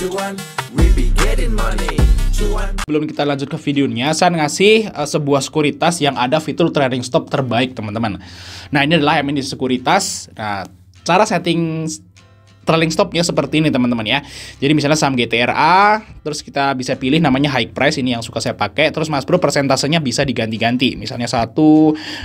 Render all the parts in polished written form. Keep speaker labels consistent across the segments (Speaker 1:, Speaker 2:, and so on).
Speaker 1: cuan, we be getting money. Cuan.
Speaker 2: Belum kita lanjut ke videonya, saya ngasih sebuah sekuritas yang ada fitur trading stop terbaik, teman-teman. Nah, ini adalah MND sekuritas. Nah, cara setting trailing stopnya seperti ini, teman-teman ya. Jadi misalnya saham GTRA, terus kita bisa pilih namanya high price, ini yang suka saya pakai. Terus Mas Bro persentasenya bisa diganti-ganti. Misalnya 1,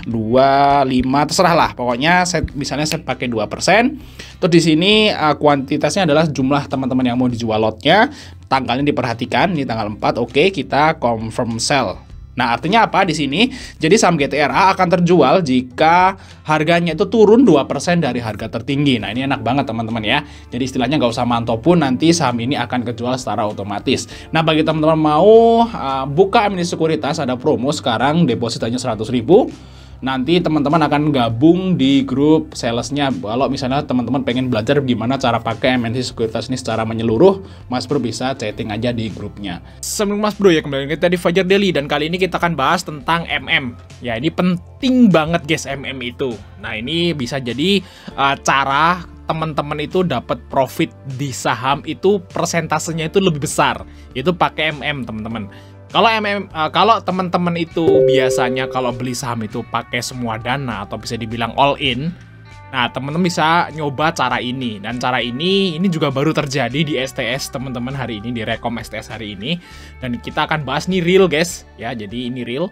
Speaker 2: 2, 5, terserah lah. Pokoknya misalnya saya pakai 2%. Terus di sini kuantitasnya adalah jumlah teman-teman yang mau dijual lotnya. Tanggalnya diperhatikan, ini tanggal 4. Oke, kita confirm sell. Nah, artinya apa di sini? Jadi saham GTRA akan terjual jika harganya itu turun 2% dari harga tertinggi. Nah, ini enak banget teman-teman ya. Jadi istilahnya nggak usah mantau pun, nanti saham ini akan kejual secara otomatis. Nah, bagi teman-teman mau buka MND sekuritas, ada promo sekarang, deposit hanya 100.000. Nanti teman-teman akan gabung di grup salesnya. Kalau misalnya teman-teman pengen belajar gimana cara pakai MND sekuritas ini secara menyeluruh, Mas Bro bisa chatting aja di grupnya. Sebelum Mas Bro ya, kembali kita di Fajar Daily, dan kali ini kita akan bahas tentang MM. Ya, ini penting banget guys, MM itu. Nah, ini bisa jadi cara teman-teman itu dapat profit di saham itu persentasenya itu lebih besar. Itu pakai MM, teman-teman. Kalau teman-teman itu biasanya kalau beli saham itu pakai semua dana atau bisa dibilang all in, nah teman-teman bisa nyoba cara ini. Dan cara ini juga baru terjadi di STS teman-teman hari ini, di Rekom STS hari ini. Dan kita akan bahas nih real guys, ya. Jadi ini real.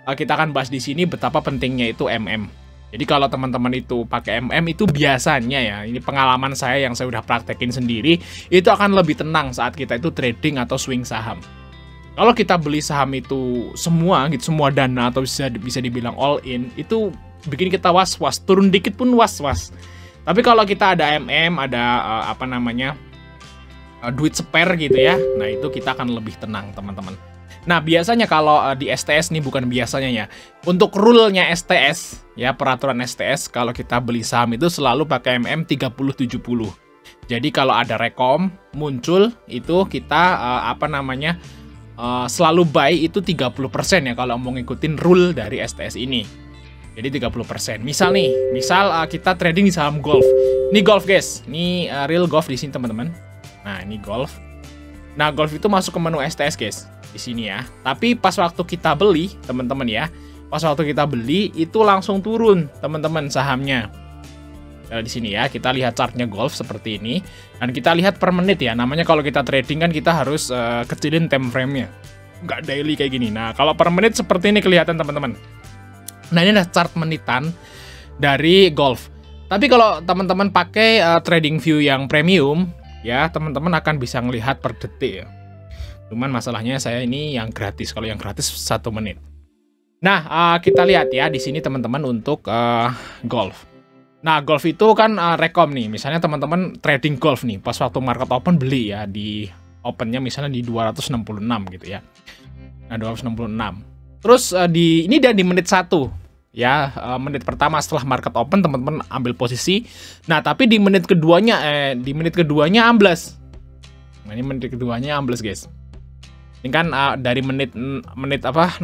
Speaker 2: Kita akan bahas di sini betapa pentingnya itu MM. Jadi kalau teman-teman itu pakai MM itu biasanya ya, ini pengalaman saya yang saya udah praktekin sendiri, itu akan lebih tenang saat kita itu trading atau swing saham. Kalau kita beli saham itu semua gitu, semua dana atau bisa dibilang all in, itu bikin kita was-was, turun dikit pun was-was. Tapi kalau kita ada MM, ada duit spare gitu ya, nah itu kita akan lebih tenang teman-teman. Nah, biasanya kalau di STS nih, bukan biasanya ya, untuk rule-nya STS ya, peraturan STS kalau kita beli saham itu selalu pakai MM 30-70. Jadi kalau ada rekom muncul itu kita selalu buy itu 30% ya kalau mau ngikutin rule dari STS ini. Jadi 30%. Misal kita trading di saham golf. Ini golf guys. Ini real golf di sini teman-teman. Nah, ini golf. Nah, golf itu masuk ke menu STS guys. Di sini ya. Tapi pas waktu kita beli, teman-teman ya. Pas waktu kita beli itu langsung turun, teman-teman, sahamnya. Di sini ya, kita lihat chartnya golf seperti ini, dan kita lihat per menit ya. Namanya kalau kita trading kan kita harus kecilin time frame-nya, nggak daily kayak gini. Nah, kalau per menit seperti ini kelihatan teman-teman. Nah, ini adalah chart menitan dari golf. Tapi kalau teman-teman pakai trading view yang premium ya, teman-teman akan bisa ngelihat per detik ya. Cuman masalahnya saya ini yang gratis. Kalau yang gratis 1 menit. Nah, kita lihat ya di sini teman-teman untuk golf. Nah, golf itu kan rekom nih. Misalnya teman-teman trading golf nih, pas waktu market open beli ya, di opennya misalnya di 266 gitu ya. Nah, 266. Terus ini dia di menit 1 ya, menit pertama setelah market open teman-teman ambil posisi. Nah, tapi di menit keduanya ambles. Nah, ini menit keduanya ambles, guys. Ini kan dari menit 09.01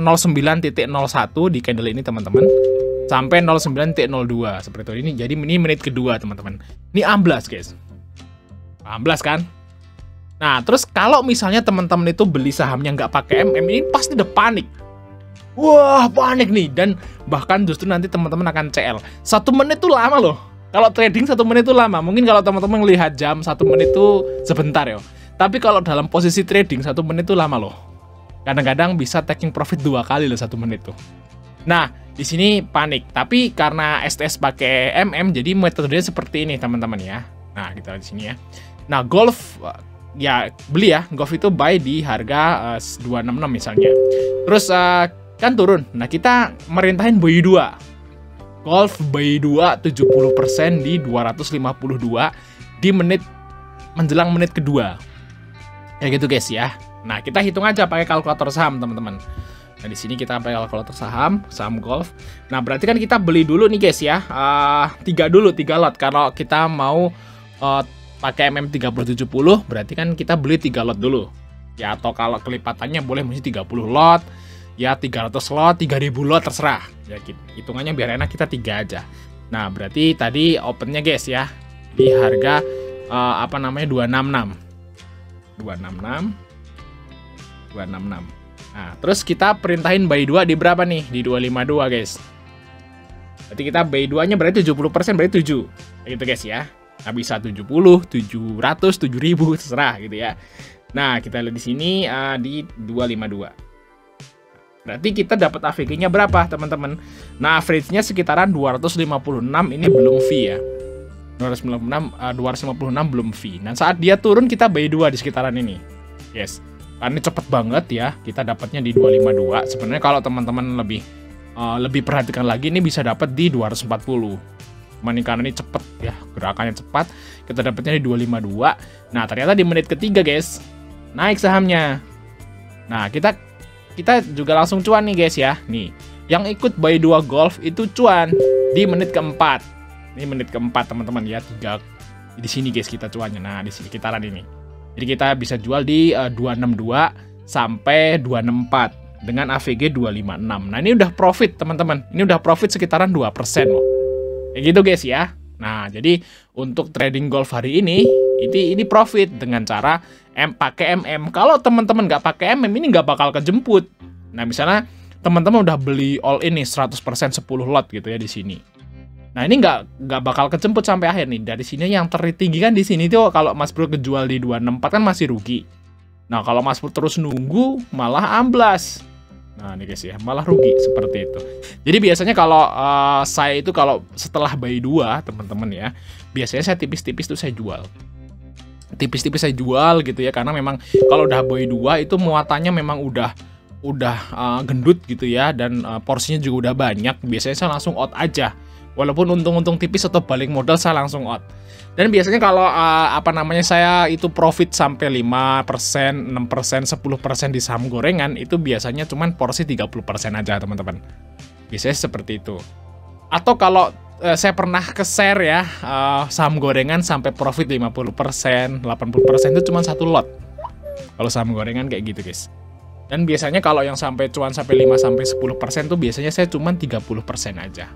Speaker 2: di candle ini teman-teman, sampai 09.02 seperti itu. Ini menit kedua teman-teman. Ini amblas guys. Amblas kan? Nah, terus kalau misalnya teman-teman itu beli sahamnya nggak pakai MM, ini pasti udah panik. Wah, panik nih. Dan bahkan justru nanti teman-teman akan CL. 1 menit tuh lama loh. Kalau trading 1 menit tuh lama. Mungkin kalau teman-teman melihat jam 1 menit tuh sebentar ya. Tapi kalau dalam posisi trading 1 menit tuh lama loh. Kadang-kadang bisa taking profit 2 kali loh 1 menit tuh. Nah, di sini panik. Tapi karena STS pakai MM, jadi metodenya seperti ini teman-teman ya. Nah, kita di sini ya. Nah, golf ya beli ya. Golf itu buy di harga 266 misalnya. Terus kan turun. Nah, kita merintahin buy 2. Golf buy 2 70% di 252 di menjelang menit kedua. Kayak gitu guys ya. Nah, kita hitung aja pakai kalkulator saham teman-teman. Nah, di sini kita pakai kalkulator saham golf. Nah, berarti kan kita beli dulu nih guys ya. 3 lot. Kalau kita mau pakai MM 3070, berarti kan kita beli 3 lot dulu. Ya, atau kalau kelipatannya boleh mesti 30 lot. Ya, 300 lot, 3000 lot terserah. Ya, hitungannya biar enak kita 3 aja. Nah, berarti tadi opennya guys ya di harga 266. 266. Nah, terus kita perintahin buy 2 di berapa nih? Di 252, guys. Berarti kita buy 2-nya berarti 70%, berarti 7. Gitu, guys ya. Nah, bisa 70, 700, 7000, terserah gitu ya. Nah, kita lihat di sini di 252. Berarti kita dapat AVG-nya berapa, teman-teman? Nah, average-nya sekitaran 256, ini belum fee ya. 256 belum fee. Nah, saat dia turun kita buy 2 di sekitaran ini. Yes. Karena ini cepet banget ya. Kita dapatnya di 252. Sebenarnya kalau teman-teman lebih perhatikan lagi, ini bisa dapat di 240. Cuman karena ini cepet ya, gerakannya cepat, kita dapatnya di 252. Nah, ternyata di menit ketiga, guys, naik sahamnya. Nah, kita juga langsung cuan nih, guys ya. Nih, yang ikut buy 2 Golf itu cuan di menit keempat. Ini menit keempat, teman-teman ya. Di sini, guys, kita cuannya. Nah, di sini kitaran ini. Jadi kita bisa jual di 262 sampai 264 dengan AVG 256. Nah, ini udah profit, teman-teman. Ini udah profit sekitaran 2% loh. Kayak gitu, guys ya. Nah, jadi untuk trading golf hari ini profit dengan cara pakai MM. Kalau teman-teman nggak pakai MM, ini nggak bakal kejemput. Nah, misalnya teman-teman udah beli all in nih 100% 10 lot gitu ya di sini. Nah, ini nggak bakal kejemput sampai akhir nih. Dari sini yang tertinggi kan di sini tuh kalau Mas Bro kejual di 264 kan masih rugi. Nah, kalau Mas Bro terus nunggu malah amblas. Nah, ini guys ya, malah rugi seperti itu. Jadi biasanya kalau saya itu kalau setelah buy 2, teman-teman ya, biasanya saya tipis-tipis tuh saya jual. Tipis-tipis saya jual gitu ya, karena memang kalau udah buy 2 itu muatannya memang udah gendut gitu ya, dan porsinya juga udah banyak. Biasanya saya langsung out aja. Walaupun untung-untung tipis atau balik modal, saya langsung out. Dan biasanya kalau saya itu profit sampai 5%, 6%, 10% di saham gorengan, itu biasanya cuman porsi 30% aja, teman-teman. Biasanya seperti itu. Atau kalau saya pernah ke-share ya, saham gorengan sampai profit 50%, 80% itu cuma satu lot. Kalau saham gorengan kayak gitu, guys. Dan biasanya kalau yang sampai cuan sampai 5-10% tuh biasanya saya cuma 30% aja.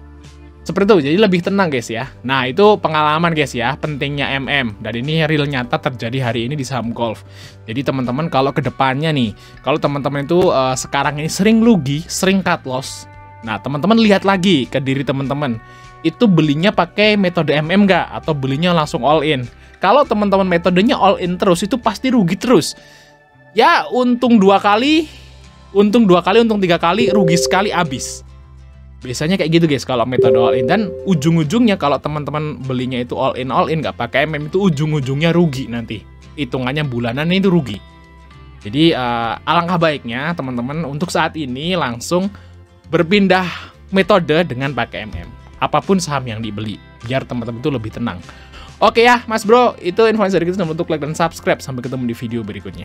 Speaker 2: Seperti itu, jadi lebih tenang, guys ya. Nah, itu pengalaman, guys ya, pentingnya MM. Dan ini real nyata terjadi hari ini di saham golf. Jadi teman-teman kalau ke depannya nih, kalau teman-teman itu sekarang ini sering rugi, sering cut loss. Nah, teman-teman lihat lagi ke diri teman-teman. Itu belinya pakai metode MM nggak? Atau belinya langsung all in? Kalau teman-teman metodenya all in terus, itu pasti rugi terus. Ya, untung 2 kali, untung 3 kali, rugi sekali habis. Biasanya kayak gitu, guys, kalau metode all in. Dan ujung-ujungnya kalau teman-teman belinya itu all in nggak pakai MM, itu ujung-ujungnya rugi nanti. Hitungannya bulanan itu rugi. Jadi alangkah baiknya teman-teman untuk saat ini langsung berpindah metode dengan pakai MM. Apapun saham yang dibeli, biar teman-teman itu lebih tenang. Oke ya, Mas Bro, itu informasi dari kita. Jangan lupa untuk like dan subscribe. Sampai ketemu di video berikutnya.